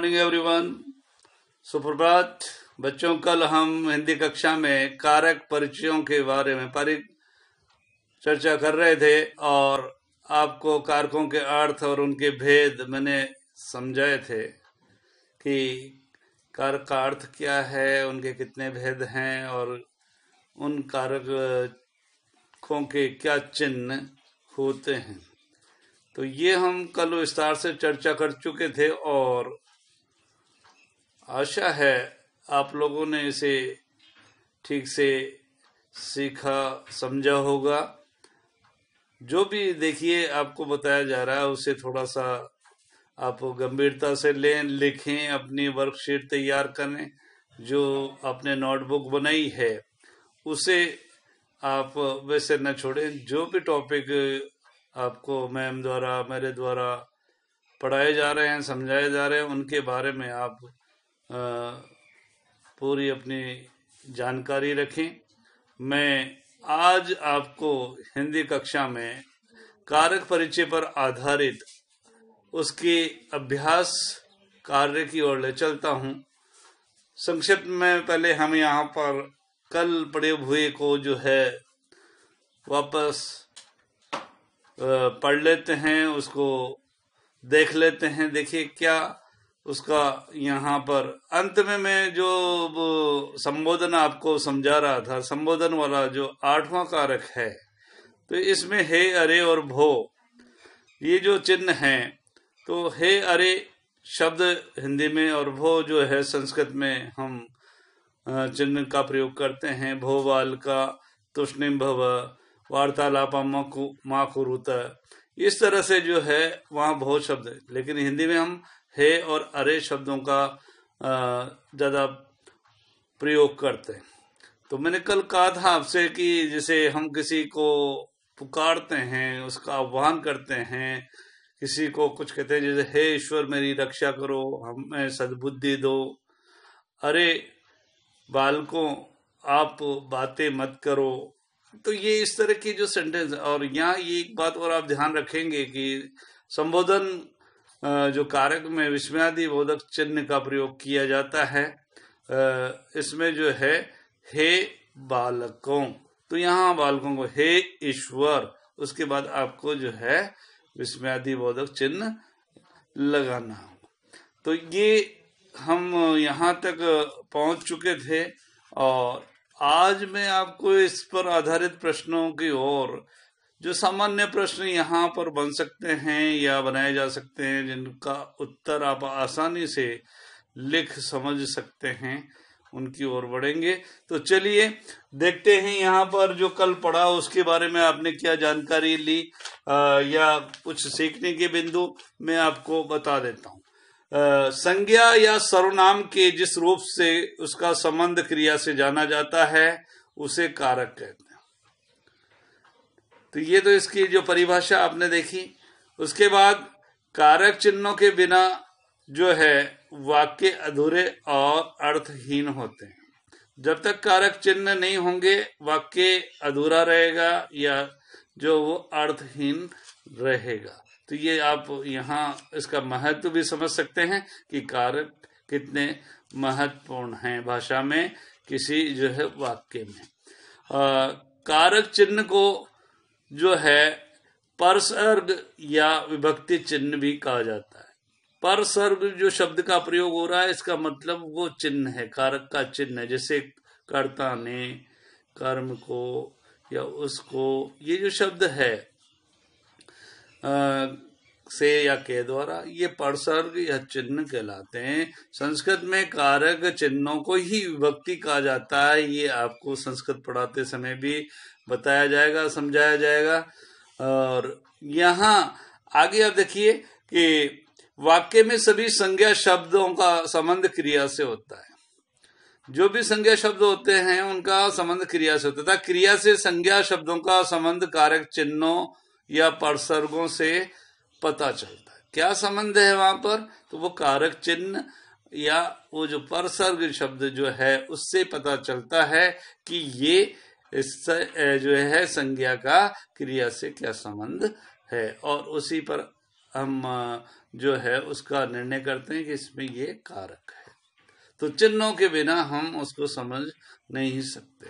Morning everyone, सुप्रभात बच्चों। कल हम हिंदी कक्षा में कारक परिचयों के बारे में चर्चा कर रहे थे और आपको कारकों के अर्थ और उनके भेद मैंने समझाए थे कि कारक का अर्थ क्या है, उनके कितने भेद हैं और उन कारकों के क्या चिन्ह होते हैं। तो ये हम कल विस्तार से चर्चा कर चुके थे और आशा है आप लोगों ने इसे ठीक से सीखा समझा होगा। जो भी देखिए आपको बताया जा रहा है उसे थोड़ा सा आप गंभीरता से लें, लिखें, अपनी वर्कशीट तैयार करें। जो आपने नोटबुक बनाई है उसे आप वैसे न छोड़ें। जो भी टॉपिक आपको मैम द्वारा मेरे द्वारा पढ़ाए जा रहे हैं, समझाए जा रहे हैं, उनके बारे में आप पूरी अपनी जानकारी रखें। मैं आज आपको हिंदी कक्षा में कारक परिचय पर आधारित उसके अभ्यास कार्य की ओर ले चलता हूं। संक्षिप्त में पहले हम यहाँ पर कल पढ़े हुए को जो है वापस पढ़ लेते हैं, उसको देख लेते हैं। देखिए क्या उसका यहाँ पर अंत में मैं जो संबोधन आपको समझा रहा था, संबोधन वाला जो 8वां कारक है, तो इसमें हे, अरे और भो ये जो चिन्ह हैं, तो हे अरे शब्द हिंदी में और भो जो है संस्कृत में हम चिन्ह का प्रयोग करते हैं। भो बाल का तुष्णिम भव वार्तालापा माँ कुरुत, इस तरह से जो है वहाँ भो शब्द, लेकिन हिंदी में हम हे और अरे शब्दों का ज्यादा प्रयोग करते हैं। तो मैंने कल कहा था आपसे कि जैसे हम किसी को पुकारते हैं, उसका आह्वान करते हैं, किसी को कुछ कहते हैं, जैसे हे ईश्वर मेरी रक्षा करो, हमें सद्बुद्धि दो, अरे बालकों आप बातें मत करो। तो ये इस तरह की जो सेंटेंस, और यहाँ ये एक बात और आप ध्यान रखेंगे कि संबोधन जो कारक में विस्मयादि बोधक चिन्ह का प्रयोग किया जाता है, इसमें जो है हे बालकों, तो यहाँ बालकों को हे ईश्वर, उसके बाद आपको जो है विस्मयादि बोधक चिन्ह लगाना। तो ये हम यहाँ तक पहुंच चुके थे और आज मैं आपको इस पर आधारित प्रश्नों की ओर, जो सामान्य प्रश्न यहाँ पर बन सकते हैं या बनाए जा सकते हैं, जिनका उत्तर आप आसानी से लिख समझ सकते हैं, उनकी ओर बढ़ेंगे। तो चलिए देखते हैं यहाँ पर जो कल पढ़ा उसके बारे में आपने क्या जानकारी ली या कुछ सीखने के बिंदु मैं आपको बता देता हूँ। संज्ञा या सर्वनाम के जिस रूप से उसका संबंध क्रिया से जाना जाता है उसे कारक कहते हैं। तो ये तो इसकी जो परिभाषा आपने देखी। उसके बाद कारक चिन्हों के बिना जो है वाक्य अधूरे और अर्थहीन होते हैं। जब तक कारक चिन्ह नहीं होंगे वाक्य अधूरा रहेगा या जो वो अर्थहीन रहेगा। तो ये आप यहाँ इसका महत्व भी समझ सकते हैं कि कारक कितने महत्वपूर्ण हैं भाषा में, किसी जो है वाक्य में। कारक चिन्ह को जो है परसर्ग या विभक्ति चिन्ह भी कहा जाता है। परसर्ग जो शब्द का प्रयोग हो रहा है, इसका मतलब वो चिन्ह है, कारक का चिन्ह है। जैसे कर्ता ने, कर्म को या उसको, ये जो शब्द है से या के द्वारा, ये परसर्ग या चिन्ह कहलाते हैं। संस्कृत में कारक चिन्हों को ही विभक्ति कहा जाता है। ये आपको संस्कृत पढ़ाते समय भी बताया जाएगा, समझाया जाएगा। और यहाँ आगे आप देखिए कि वाक्य में सभी संज्ञा शब्दों का संबंध क्रिया से होता है। जो भी संज्ञा शब्द होते हैं उनका संबंध क्रिया से होता है। क्रिया से संज्ञा शब्दों का संबंध कारक चिन्हों या परसर्गों से पता चलता है। क्या संबंध है वहां पर? तो वो कारक चिन्ह या वो जो परसर्ग शब्द जो है उससे पता चलता है कि ये इससे जो है संज्ञा का क्रिया से क्या संबंध है, और उसी पर हम जो है उसका निर्णय करते हैं कि इसमें ये कारक है। तो चिन्हों के बिना हम उसको समझ नहीं सकते।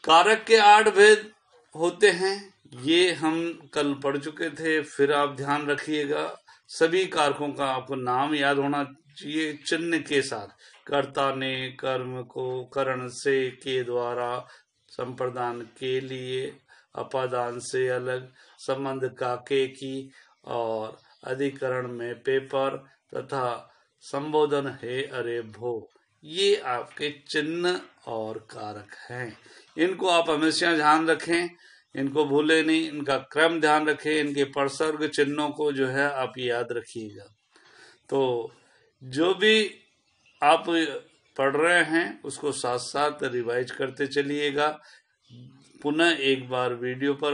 कारक के 8 भेद होते हैं, ये हम कल पढ़ चुके थे, फिर आप ध्यान रखिएगा। सभी कारकों का आपको नाम याद होना चाहिए चिन्ह के साथ। कर्ता ने कर्म को करण से के द्वारा, संप्रदान के लिए, अपादान से अलग, संबंध का के की, और अधिकरण में पेपर तथा संबोधन है अरे भो। ये आपके चिन्ह और कारक हैं। इनको आप हमेशा ध्यान रखें, इनको भूले नहीं, इनका क्रम ध्यान रखें, इनके परसर्ग चिन्हों को जो है आप याद रखिएगा। तो जो भी आप पढ़ रहे हैं उसको साथ साथ रिवाइज करते चलिएगा। पुनः एक बार वीडियो पर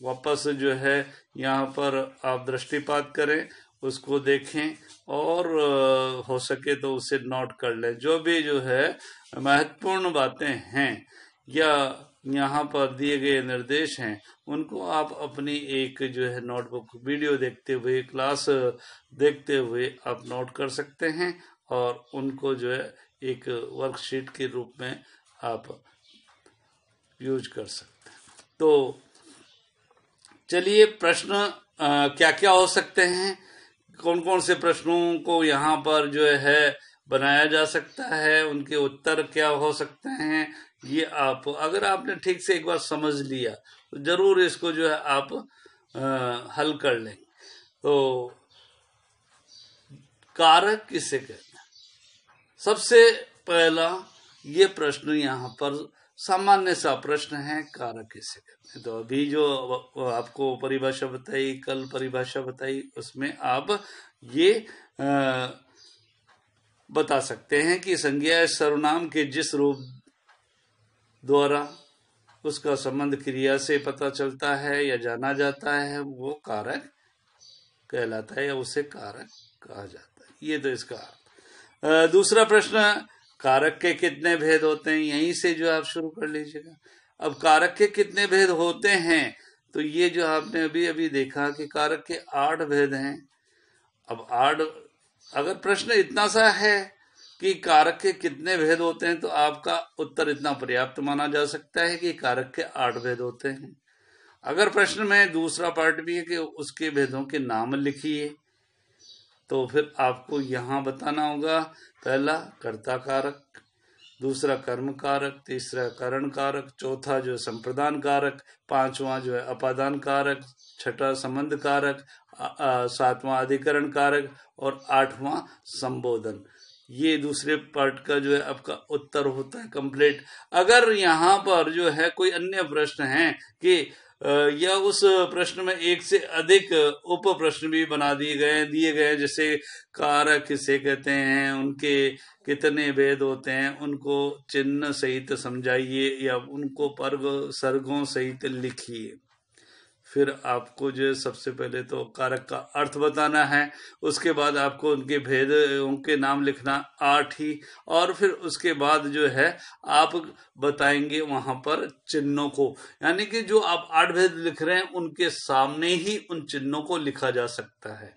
वापस जो है यहाँ पर आप दृष्टिपात करें, उसको देखें और हो सके तो उसे नोट कर लें। जो भी जो है महत्वपूर्ण बातें हैं या यहाँ पर दिए गए निर्देश हैं उनको आप अपनी एक जो है नोटबुक वीडियो देखते हुए, क्लास देखते हुए आप नोट कर सकते हैं और उनको जो है एक वर्कशीट के रूप में आप यूज कर सकते हैं। तो चलिए, प्रश्न क्या क्या हो सकते हैं, कौन कौन से प्रश्नों को यहाँ पर जो है बनाया जा सकता है, उनके उत्तर क्या हो सकते हैं, ये आप अगर आपने ठीक से एक बार समझ लिया तो जरूर इसको जो है आप हल कर लेंगे। तो कारक किसे कहते हैं? सबसे पहला ये प्रश्न यहाँ पर सामान्य सा प्रश्न है, कारक किसे कहते हैं। तो अभी जो आपको परिभाषा बताई, कल परिभाषा बताई, उसमें आप ये बता सकते हैं कि संज्ञा सर्वनाम के जिस रूप द्वारा उसका संबंध क्रिया से पता चलता है या जाना जाता है वो कारक कहलाता है या उसे कारक कहा जाता है। ये तो इसका दूसरा प्रश्न, कारक के कितने भेद होते हैं, यहीं से जो आप शुरू कर लीजिएगा। अब कारक के कितने भेद होते हैं, तो ये जो आपने अभी अभी देखा कि कारक के 8 भेद हैं। अब 8, अगर प्रश्न इतना सा है कि कारक के कितने भेद होते हैं तो आपका उत्तर इतना पर्याप्त माना जा सकता है कि कारक के 8 भेद होते हैं। अगर प्रश्न में दूसरा पार्ट भी है कि उसके भेदों के नाम लिखिए, तो फिर आपको यहाँ बताना होगा, पहला कर्ता कारक, दूसरा कर्म कारक, तीसरा करण कारक, चौथा जो है संप्रदान कारक, पांचवा जो है अपादान कारक, छठा संबंध कारक, सातवां अधिकरण कारक और 8वां संबोधन। ये दूसरे पार्ट का जो है आपका उत्तर होता है कंप्लीट। अगर यहाँ पर जो है कोई अन्य प्रश्न है कि या उस प्रश्न में एक से अधिक उप प्रश्न भी बना दिए गए, जैसे कारक किसे कहते हैं, उनके कितने भेद होते हैं, उनको चिन्ह सहित समझाइए या उनको पर्व सर्गों सहित लिखिए। फिर आपको जो सबसे पहले तो कारक का अर्थ बताना है, उसके बाद आपको उनके भेद, उनके नाम लिखना 8 ही, और फिर उसके बाद जो है आप बताएंगे वहां पर चिन्हों को, यानी कि जो आप 8 भेद लिख रहे हैं उनके सामने ही उन चिन्हों को लिखा जा सकता है।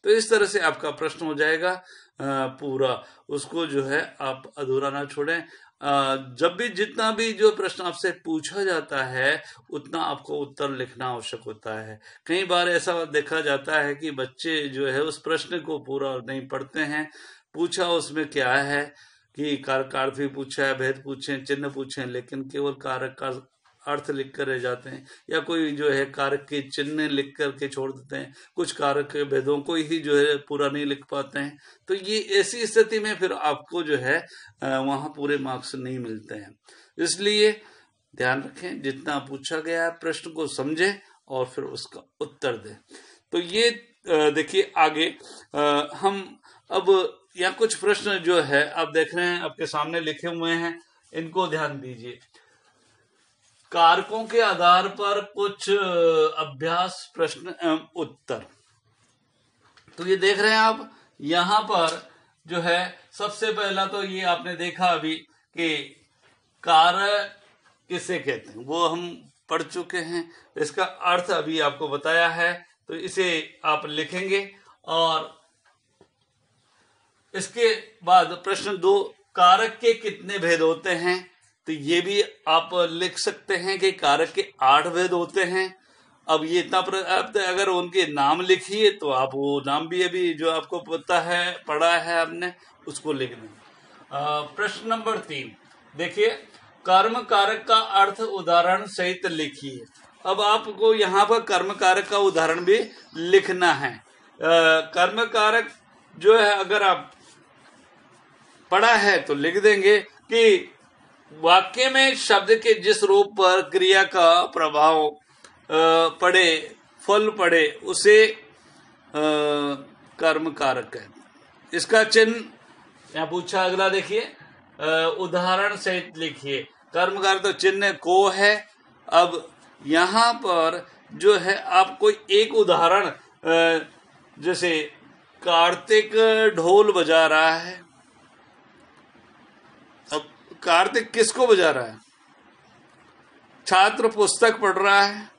तो इस तरह से आपका प्रश्न हो जाएगा पूरा, उसको जो है आप अधूरा ना छोड़ें। जब भी जितना भी जो प्रश्न आपसे पूछा जाता है उतना आपको उत्तर लिखना आवश्यक होता है। कई बार ऐसा देखा जाता है कि बच्चे जो है उस प्रश्न को पूरा नहीं पढ़ते हैं, पूछा उसमें क्या है कि कारक का अर्थ भी पूछा है, भेद पूछे, चिन्ह पूछे, लेकिन केवल कारक का अर्थ लिख कर रह जाते हैं, या कोई जो है कारक के चिन्ह लिख करके छोड़ देते हैं, कुछ कारक के भेदों को ही जो है पूरा नहीं लिख पाते हैं। तो ये ऐसी स्थिति में फिर आपको जो है वहां पूरे मार्क्स नहीं मिलते हैं। इसलिए ध्यान रखें, जितना पूछा गया है प्रश्न को समझें और फिर उसका उत्तर दें। तो ये देखिए आगे हम अब यहाँ कुछ प्रश्न जो है आप देख रहे हैं आपके सामने लिखे हुए हैं, इनको ध्यान दीजिए। कारकों के आधार पर कुछ अभ्यास प्रश्न एवं उत्तर। तो ये देख रहे हैं आप, यहां पर जो है सबसे पहला तो ये आपने देखा अभी कि कारक किसे कहते हैं, वो हम पढ़ चुके हैं। इसका अर्थ अभी आपको बताया है तो इसे आप लिखेंगे। और इसके बाद प्रश्न 2, कारक के कितने भेद होते हैं? तो ये भी आप लिख सकते हैं कि कारक के 8 भेद होते हैं। अब ये इतना अगर उनके नाम लिखिए तो आप वो नाम भी अभी जो आपको पता है, पढ़ा है आपने, उसको लिख दें। प्रश्न नंबर 3 देखिए, कर्म कारक का अर्थ उदाहरण सहित लिखिए। अब आपको यहाँ पर कर्म कारक का उदाहरण भी लिखना है। कर्म कारक जो है अगर आप पढ़ा है तो लिख देंगे कि वाक्य में शब्द के जिस रूप पर क्रिया का प्रभाव पड़े, फल पड़े, उसे कर्म कारक है। इसका चिन्ह यहाँ पूछा, अगला देखिए, उदाहरण सहित लिखिए। कर्म कारक तो चिन्ह को है। अब यहाँ पर जो है आप कोई एक उदाहरण, जैसे कार्तिक ढोल बजा रहा है। अब कार्तिक किसको बजा रहा है? छात्र पुस्तक पढ़ रहा है।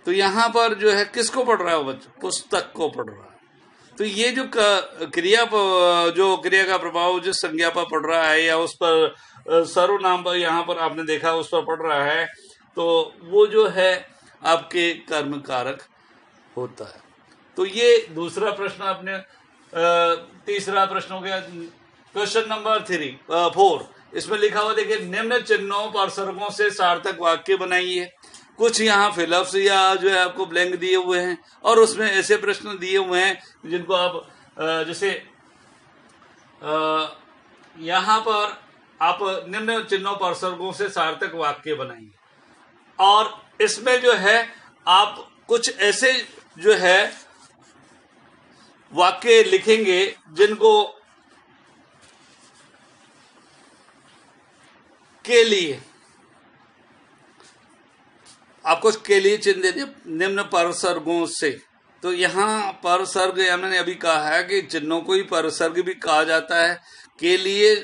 तो यहाँ पर जो है किसको पढ़ रहा है? बच्चा पुस्तक को पढ़ रहा है। तो ये जो क्रिया का प्रभाव जिस संज्ञा पर पड़ रहा है या उस पर सर्वनाम पर यहाँ पर आपने देखा उस पर पड़ रहा है, तो वो जो है आपके कर्म कारक होता है। तो ये दूसरा प्रश्न आपने, तीसरा प्रश्न हो गया। क्वेश्चन नंबर 4, इसमें लिखा हुआ देखिए, निम्न चिन्हों पर सर्गों से सार्थक वाक्य बनाइए। कुछ यहाँ फिलअप्स या जो है आपको ब्लैंक दिए हुए हैं और उसमें ऐसे प्रश्न दिए हुए हैं जिनको आप जैसे यहाँ पर आप निम्न चिन्हों पर सर्गों से सार्थक वाक्य बनाइए। और इसमें जो है आप कुछ ऐसे जो है वाक्य लिखेंगे जिनको के लिए आपको के लिए चिन्ह दे दिया, निम्न परसर्गों से। तो यहाँ परसर्ग मैंने अभी कहा है कि चिन्हों को ही परसर्ग भी कहा जाता है। के लिए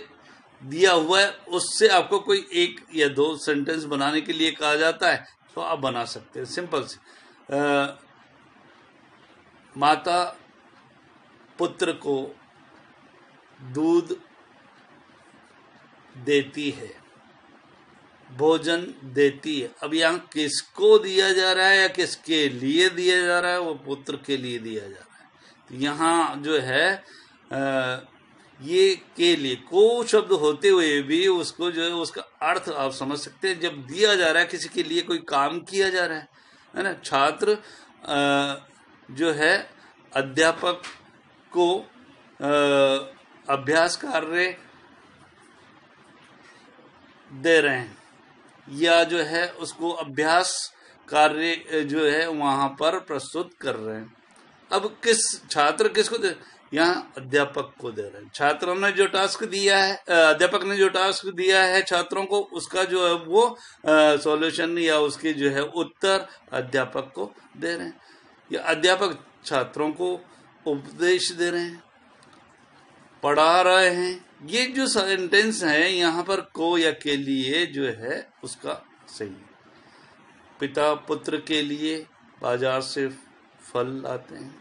दिया हुआ है, उससे आपको कोई एक या दो सेंटेंस बनाने के लिए कहा जाता है, तो आप बना सकते हैं सिंपल से। माता पुत्र को दूध देती है, भोजन देती है। अब यहाँ किसको दिया जा रहा है या किसके लिए दिया जा रहा है? वो पुत्र के लिए दिया जा रहा है। तो यहाँ जो है ये के लिए को शब्द होते हुए भी उसको जो है उसका अर्थ आप समझ सकते हैं। जब दिया जा रहा है, किसी के लिए कोई काम किया जा रहा है ना। छात्र जो है अध्यापक को अभ्यास कार्य दे रहे हैं या जो है उसको अभ्यास कार्य जो है वहां पर प्रस्तुत कर रहे हैं। अब छात्र किसको दे? यहाँ अध्यापक को दे रहे हैं। छात्रों ने जो टास्क दिया है, अध्यापक ने जो टास्क दिया है छात्रों को, उसका जो है वो सॉल्यूशन या उसके जो है उत्तर अध्यापक को दे रहे हैं या अध्यापक छात्रों को उपदेश दे रहे हैं, पढ़ा रहे हैं। ये जो सेंटेंस है यहाँ पर को या के लिए जो है उसका सही है। पिता पुत्र के लिए बाजार से फल लाते हैं,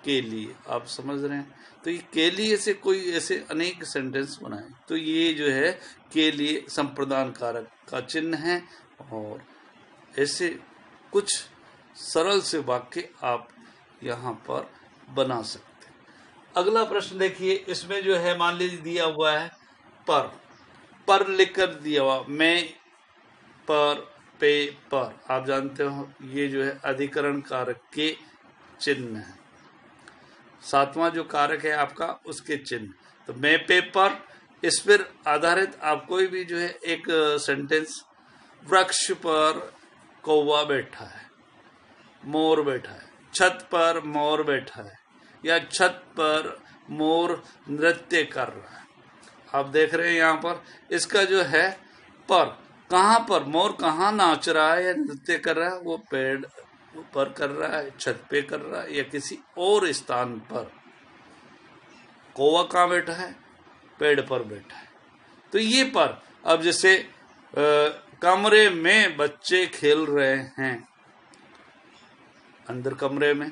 के लिए आप समझ रहे हैं। तो ये के लिए से कोई ऐसे अनेक सेंटेंस बनाए, तो ये जो है के लिए संप्रदान कारक का चिन्ह है। और ऐसे कुछ सरल से वाक्य आप यहाँ पर बना सकते हैं। अगला प्रश्न देखिए, इसमें जो है मान लीजिए दिया हुआ है पर लिखकर दिया हुआ, मैं पर पे पर, आप जानते हो ये जो है अधिकरण कारक के चिन्ह है। 7वां जो कारक है आपका उसके चिन्ह। तो मैं पे पर, इस पर आधारित आप कोई भी जो है एक सेंटेंस, वृक्ष पर कौवा बैठा है, मोर बैठा है, छत पर मोर बैठा है या छत पर मोर नृत्य कर रहा है। आप देख रहे हैं यहाँ पर इसका जो है पर, कहाँ पर मोर कहाँ नाच रहा है या नृत्य कर रहा है? वो पेड़ पर कर रहा है, छत पे कर रहा है या किसी और स्थान पर। कौवा कहाँ बैठा है? पेड़ पर बैठा है। तो ये पर, अब जैसे कमरे में बच्चे खेल रहे हैं, अंदर कमरे में।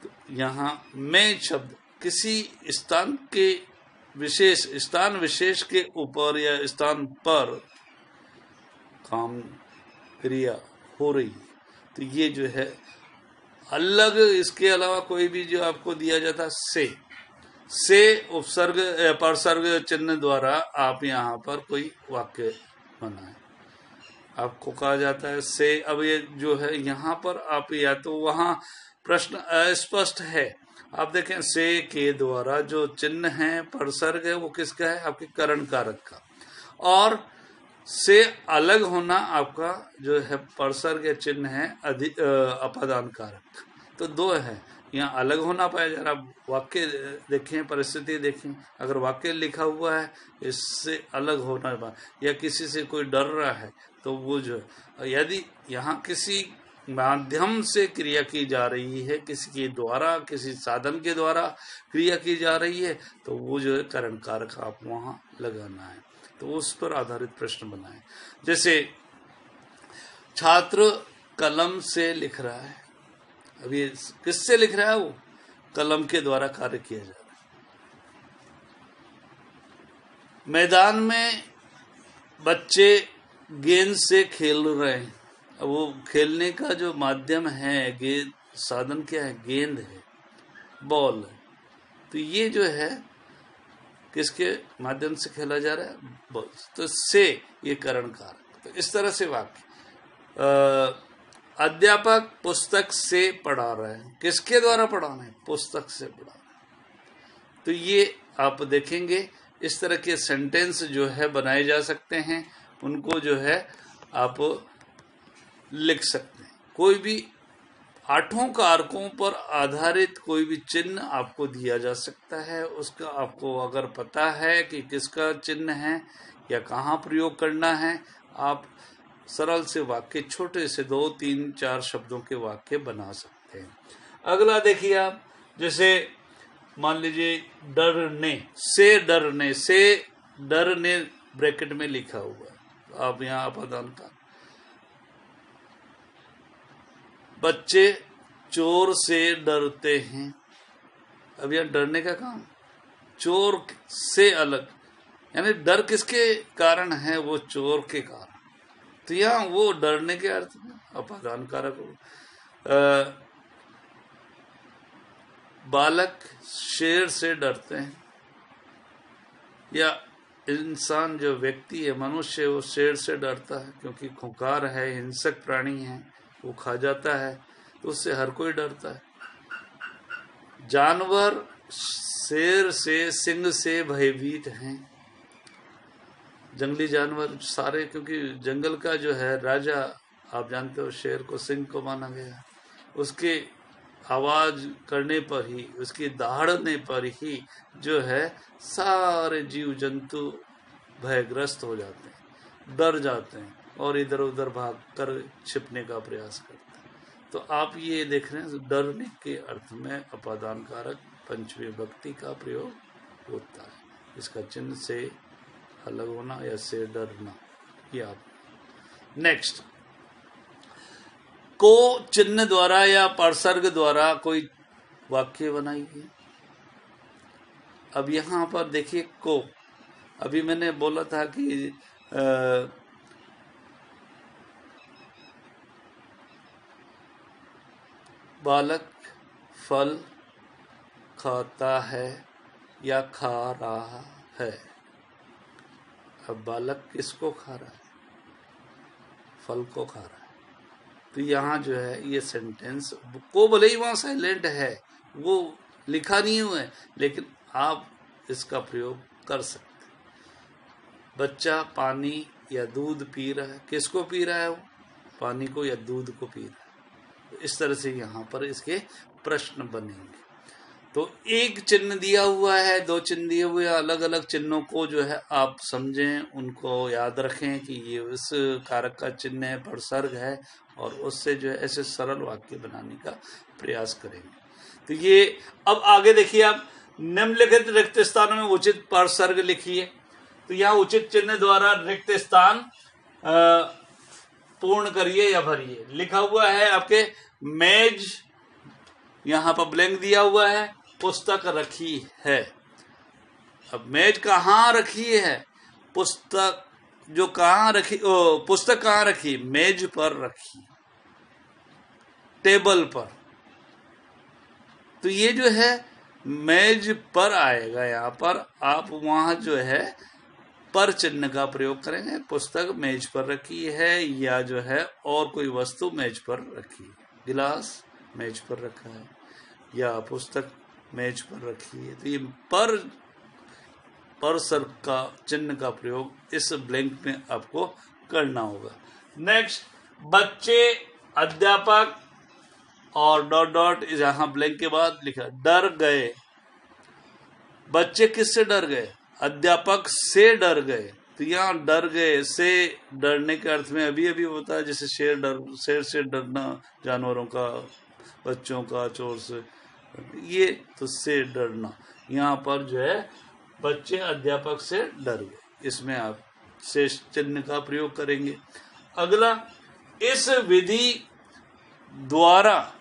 तो यहाँ में शब्द किसी स्थान के विशेष, स्थान विशेष के ऊपर या स्थान पर काम क्रिया हो रही है। तो ये जो है अलग, इसके अलावा कोई भी जो आपको दिया जाता से उपसर्ग परसर्ग चिन्ह द्वारा आप यहाँ पर कोई वाक्य बनाए, आपको कहा जाता है से। अब ये जो है यहाँ पर आप या तो वहाँ प्रश्न अस्पष्ट है, आप देखें से के द्वारा जो चिन्ह है परसर्ग है वो किसका है, आपके करण कारक का, और से अलग होना आपका जो है परसर्ग या चिन्ह है अपादान कारक। तो दो है, यहाँ अलग होना पाया जा रहा। वाक्य देखें, परिस्थिति देखें, अगर वाक्य लिखा हुआ है इससे अलग होना पाया, या किसी से कोई डर रहा है तो वो जो है, यदि यहाँ किसी माध्यम से क्रिया की जा रही है, किसी के द्वारा, किसी साधन के द्वारा क्रिया की जा रही है, तो वो जो है करण कारक आप वहाँ लगाना है। तो उस पर आधारित प्रश्न बनाए। जैसे छात्र कलम से लिख रहा है, अब ये किससे लिख रहा है, वो कलम के द्वारा कार्य किया जा रहा है। मैदान में बच्चे गेंद से खेल रहे हैं, अब वो खेलने का जो माध्यम है, गेंद साधन क्या है, गेंद है, बॉल है। तो ये जो है किसके माध्यम से खेला जा रहा है, बॉल। तो से ये करण कारक। तो इस तरह से वाक्य अध्यापक पुस्तक से पढ़ा रहे हैं, किसके द्वारा पढ़ाना है, पुस्तक से पढ़ा रहे हैं। तो ये आप देखेंगे इस तरह के सेंटेंस जो है बनाए जा सकते हैं, उनको जो है आप लिख सकते हैं। कोई भी आठों कारकों पर आधारित कोई भी चिन्ह आपको दिया जा सकता है, उसका आपको अगर पता है कि किसका चिन्ह है या कहाँ प्रयोग करना है, आप सरल से वाक्य, छोटे से 2, 3, 4 शब्दों के वाक्य बना सकते हैं। अगला देखिए आप, जैसे मान लीजिए डरने, से डरने, से डरने ब्रैकेट में लिखा हुआ है, तो आप यहाँ अपादान का, बच्चे चोर से डरते हैं। अब यह डरने का काम, चोर से अलग, यानी डर किसके कारण है, वो चोर के कारण। तो यहाँ वो डरने के अर्थ में अपादान कारक हो। बालक शेर से डरते हैं, या इंसान जो व्यक्ति है, मनुष्य, वो शेर से डरता है क्योंकि खूंखार है, हिंसक प्राणी है, वो खा जाता है, तो उससे हर कोई डरता है। जानवर शेर से, सिंह से भयभीत हैं, जंगली जानवर सारे, क्योंकि जंगल का जो है राजा, आप जानते हो शेर को सिंह को माना गया, उसके आवाज करने पर ही, उसकी दहाड़ने पर ही जो है सारे जीव जंतु भयग्रस्त हो जाते हैं, डर जाते हैं और इधर उधर भागकर छिपने का प्रयास करते हैं। तो आप ये देख रहे हैं, डरने के अर्थ में अपादान कारक पंचमी विभक्ति का प्रयोग होता है। इसका चिन्ह से अलग होना या से डरना, ये आप। नेक्स्ट, को चिन्ह द्वारा या परसर्ग द्वारा कोई वाक्य बनाइए। अब यहां पर देखिए को, अभी मैंने बोला था कि बालक फल खाता है या खा रहा है। अब बालक किसको खा रहा है, फल को खा रहा है। तो यहाँ जो है ये सेंटेंस को, भले ही वहाँ साइलेंट है, वो लिखा नहीं हुआ है, लेकिन आप इसका प्रयोग कर सकते हैं। बच्चा पानी या दूध पी रहा है, किसको पी रहा है, वो पानी को या दूध को पी रहा है। तो इस तरह से यहाँ पर इसके प्रश्न बनेंगे। तो एक चिन्ह दिया हुआ है, 2 चिन्ह दिए हुए हैं, अलग अलग चिन्हों को जो है आप समझें, उनको याद रखें कि ये उस कारक का चिन्ह है, परसर्ग है, और उससे जो है ऐसे सरल वाक्य बनाने का प्रयास करेंगे। तो ये अब आगे देखिए आप, निम्नलिखित रिक्त स्थानों में उचित परसर्ग लिखिए। तो यहाँ उचित चिन्ह द्वारा रिक्त स्थान पूर्ण करिए या भरिए। लिखा हुआ है आपके मेज यहां पर ब्लैंक दिया हुआ है, पुस्तक रखी है। अब मेज कहाँ रखी है, पुस्तक जो कहाँ रखी, पुस्तक कहाँ रखी, मेज पर रखी, टेबल पर। तो ये जो है मेज पर आएगा, यहां पर आप वहां जो है पर चिन्ह का प्रयोग करेंगे। पुस्तक मेज पर रखी है, या जो है और कोई वस्तु मेज पर रखी है, गिलास मेज पर रखा है, या पुस्तक मेज पर रखी है। तो ये पर सर का चिन्ह का प्रयोग इस ब्लैंक में आपको करना होगा। नेक्स्ट, बच्चे, अध्यापक और डॉट डॉट जहां ब्लैंक के बाद लिखा डर गए। बच्चे किससे डर गए, अध्यापक से डर गए। तो यहाँ डर गए से डरने के अर्थ में अभी अभी होता है, जैसे शेर से डरना, जानवरों का, बच्चों का चोर से, ये तो से डरना। यहाँ पर जो है बच्चे अध्यापक से डर गए, इसमें आप से चिन्ह का प्रयोग करेंगे। अगला, इस विधि द्वारा,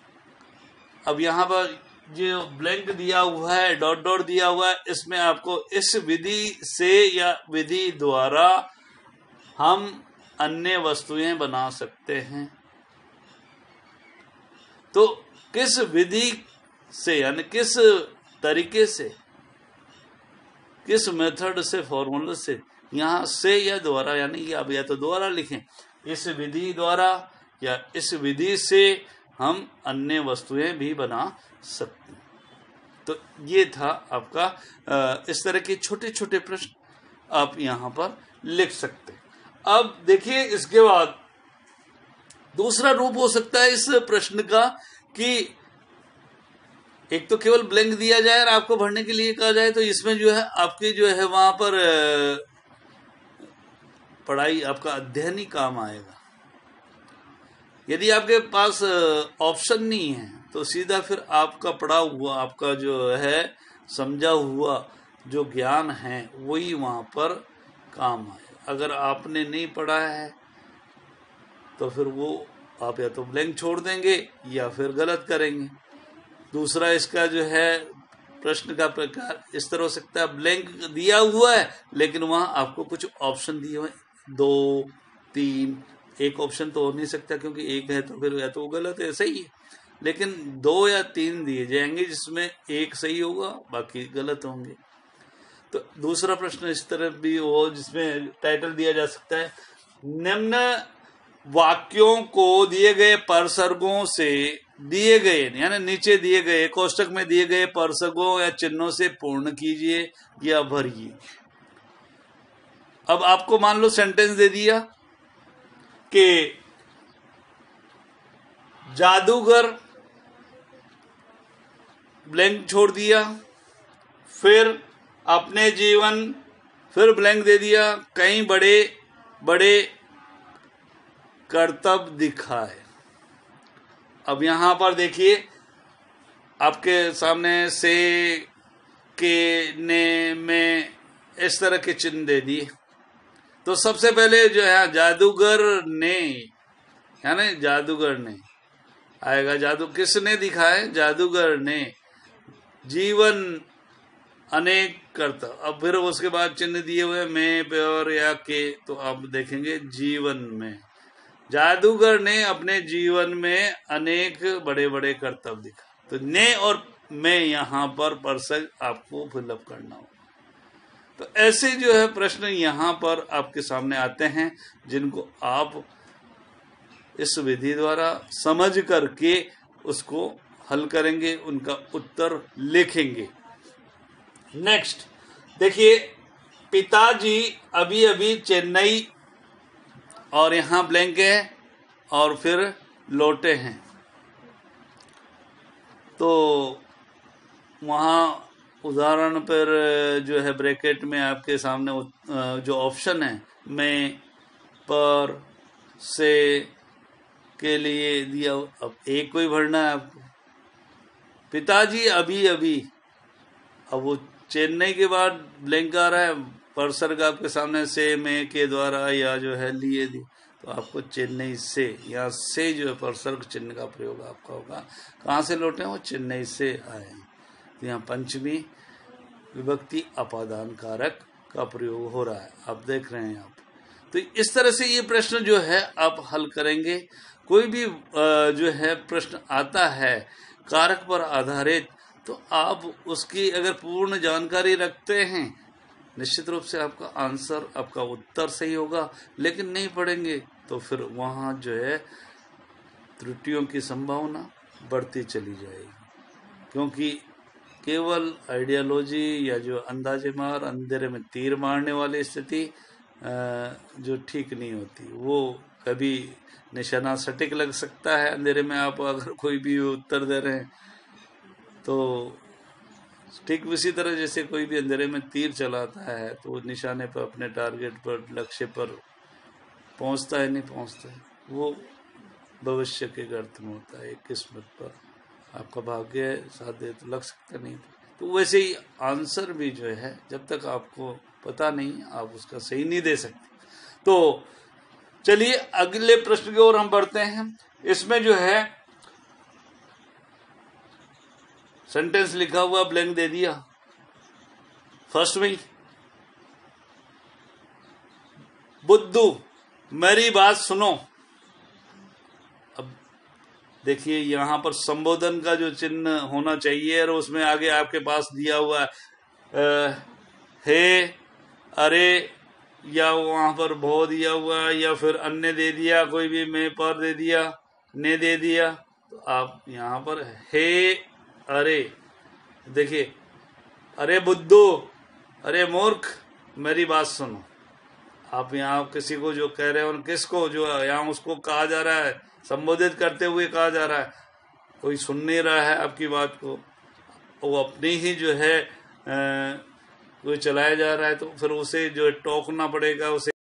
अब यहाँ पर जो ब्लैंक दिया हुआ है, डॉट डॉट दिया हुआ है, इसमें आपको इस विधि से या विधि द्वारा हम अन्य वस्तुएं बना सकते हैं। तो किस विधि से, यानी किस तरीके से, किस मेथड से, फॉर्मूला से, यहाँ से या द्वारा, यानी कि आप या तो द्वारा लिखें, इस विधि द्वारा या इस विधि से हम अन्य वस्तुएं भी बना सकते हैं। तो ये था आपका, इस तरह के छोटे छोटे प्रश्न आप यहां पर लिख सकते हैं। अब देखिए, इसके बाद दूसरा रूप हो सकता है इस प्रश्न का कि एक तो केवल ब्लैंक दिया जाए और आपको भरने के लिए कहा जाए, तो इसमें जो है आपकी जो है वहां पर पढ़ाई, आपका अध्ययन ही काम आएगा। यदि आपके पास ऑप्शन नहीं है तो सीधा फिर आपका पढ़ा हुआ, आपका जो है समझा हुआ जो ज्ञान है वही वहां पर काम आए। अगर आपने नहीं पढ़ा है तो फिर वो आप या तो ब्लैंक छोड़ देंगे या फिर गलत करेंगे। दूसरा, इसका जो है प्रश्न का प्रकार इस तरह हो सकता है, ब्लैंक दिया हुआ है लेकिन वहां आपको कुछ ऑप्शन दिए हुए, 2, 3, एक ऑप्शन तो हो नहीं सकता क्योंकि एक है तो फिर या तो गलत है, सही है, लेकिन 2 या 3 दिए जाएंगे जिसमें एक सही होगा, बाकी गलत होंगे। तो दूसरा प्रश्न इस तरह भी हो जिसमें टाइटल दिया जा सकता है, निम्न वाक्यों को दिए गए परसर्गों से दिए गए, यानी नीचे दिए गए कोष्टक में दिए गए परसर्गों या चिन्हों से पूर्ण कीजिए या भरिए। अब आपको मान लो सेंटेंस दे दिया कि जादूगर, ब्लैंक छोड़ दिया, फिर अपने जीवन, फिर ब्लैंक दे दिया, कई बड़े बड़े कर्तव्य दिखाए। अब यहां पर देखिए आपके सामने से, के, ने, में इस तरह के चिन्ह दे दिए। तो सबसे पहले जो है जादूगर ने, यानी जादूगर ने आएगा, जादू किसने दिखाए, जादूगर ने, जीवन अनेक कर्तव्य। अब फिर उसके बाद चिन्ह दिए हुए में पे और या के, तो आप देखेंगे जीवन में, जादूगर ने अपने जीवन में अनेक बड़े बड़े कर्तव्य दिखा। तो ने और में यहां पर परसक आपको फिलअप करना होगा। तो ऐसे जो है प्रश्न यहां पर आपके सामने आते हैं जिनको आप इस विधि द्वारा समझ करके उसको हल करेंगे, उनका उत्तर लिखेंगे। नेक्स्ट देखिए, पिताजी अभी अभी चेन्नई, और यहां ब्लैंक है और फिर लौटे हैं। तो वहां उदाहरण पर जो है ब्रैकेट में आपके सामने जो ऑप्शन है, में, पर, से के लिए दिया। अब एक को ही भरना है आपको। पिताजी अभी अभी, अब वो चेन्नई के बाद ब्लैंक आ रहा है, परसर का आपके सामने से, में के द्वारा या जो है लिए दी। तो आपको चेन्नई से, यहाँ से जो है परसर्ग चिन्ह का प्रयोग आपका होगा। कहाँ से लौटे हो? चेन्नई से आए हैं। तो यहाँ पंचमी विभक्ति अपादान कारक का प्रयोग हो रहा है, आप देख रहे हैं आप। तो इस तरह से ये प्रश्न जो है आप हल करेंगे। कोई भी जो है प्रश्न आता है कारक पर आधारित, तो आप उसकी अगर पूर्ण जानकारी रखते हैं, निश्चित रूप से आपका आंसर, आपका उत्तर सही होगा। लेकिन नहीं पढ़ेंगे तो फिर वहाँ जो है त्रुटियों की संभावना बढ़ती चली जाएगी, क्योंकि केवल आइडियोलॉजी या जो अंदाजे मार, अंधेरे में तीर मारने वाली स्थिति जो ठीक नहीं होती, वो कभी निशाना सटीक लग सकता है अंधेरे में। आप अगर कोई भी उत्तर दे रहे हैं तो ठीक उसी तरह जैसे कोई भी अंधेरे में तीर चलाता है तो वो निशाने पर, अपने टारगेट पर, लक्ष्य पर पहुंचता है, नहीं पहुंचता है, वो भविष्य के गर्त में होता है, किस्मत पर। आपका भाग्य है, साथ दे तो लग सकता नहीं। तो वैसे ही आंसर भी जो है जब तक आपको पता नहीं, आप उसका सही नहीं दे सकते। तो चलिए अगले प्रश्न की ओर हम बढ़ते हैं। इसमें जो है सेंटेंस लिखा हुआ, ब्लैंक दे दिया फर्स्ट में। बुद्धू मेरी बात सुनो। अब देखिए यहाँ पर संबोधन का जो चिन्ह होना चाहिए, और उसमें आगे आपके पास दिया हुआ हे, अरे, या वहां पर भो दिया हुआ, या फिर अन्य दे दिया, कोई भी मैं पर दे दिया, ने दे दिया। तो आप यहाँ पर हे, अरे, देखिए, अरे बुद्धू, अरे मूर्ख, मेरी बात सुनो। आप यहाँ किसी को जो कह रहे हो, किसको जो यहाँ उसको कहा जा रहा है, संबोधित करते हुए कहा जा रहा है। कोई सुन नहीं रहा है आपकी बात को, वो अपनी ही जो है कोई चलाया जा रहा है, तो फिर उसे जो टोकना पड़ेगा, उसे